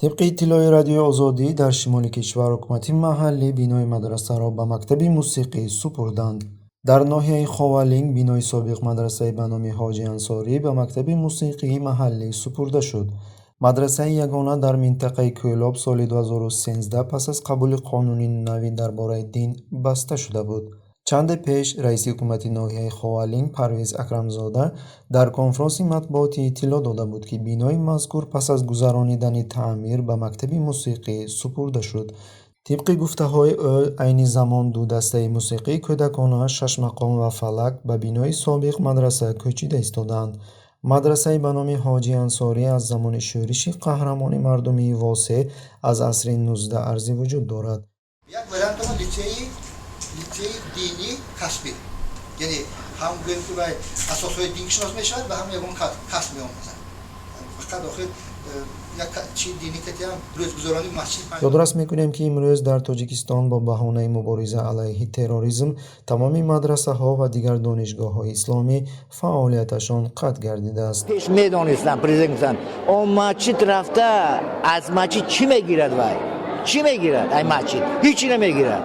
طبق اطلاع رادیو آزادی در شمال کشور حکومت محلی بینای مدرسه را به مکتب موسیقی سپردند. در ناحیه خوالینگ بینای سابق مدرسه به نام حاجی انصاری به مکتب موسیقی محلی سپرده شد. مدرسه یگانه در منطقه کویلاب سال 2013 پس از قبول قانون نوی درباره دین بسته شده بود. چند پیش رئیس حکومت ناحیه خوالینگ پرویز اکرمزاده در کنفرانس مطبوعاتی اطلاع داده بود که بینای مذکور پس از گذرانیدن تعمیر به مکتب موسیقی سپرده شد. طبق گفته‌های او عین زمان دو دسته موسیقی کودکانه شش مقام و فلک به بینای سابق مدرسه کوچیده ایستادند. مدرسه به نام حاجی انصاری از زمان شورش قهرمان مردمی واسع از عصر 19 ارزی وجود دارد. یک وارانت لیچه دینی کسبی، یعنی هم که باید اساسهای دین شناس میشود و هم یکون کسب می‌آموزند. فقط آخر یک چی دینی که هم روزگذرانی مسجد. یادداشت می‌کنیم که امروز در تاجیکستان با بهانه مبارزه علیه تروریسم تمامی مدرسه‌ها و دیگر دانشگاه‌های اسلامی فعالیتشان قطع گردیده است. پیش می‌دانستم پرزیدنت اون مسجد رفته از مسجد چی می‌گیرد وای؟ چی می‌گیرد این مسجد؟ هیچی نمی‌گیرد.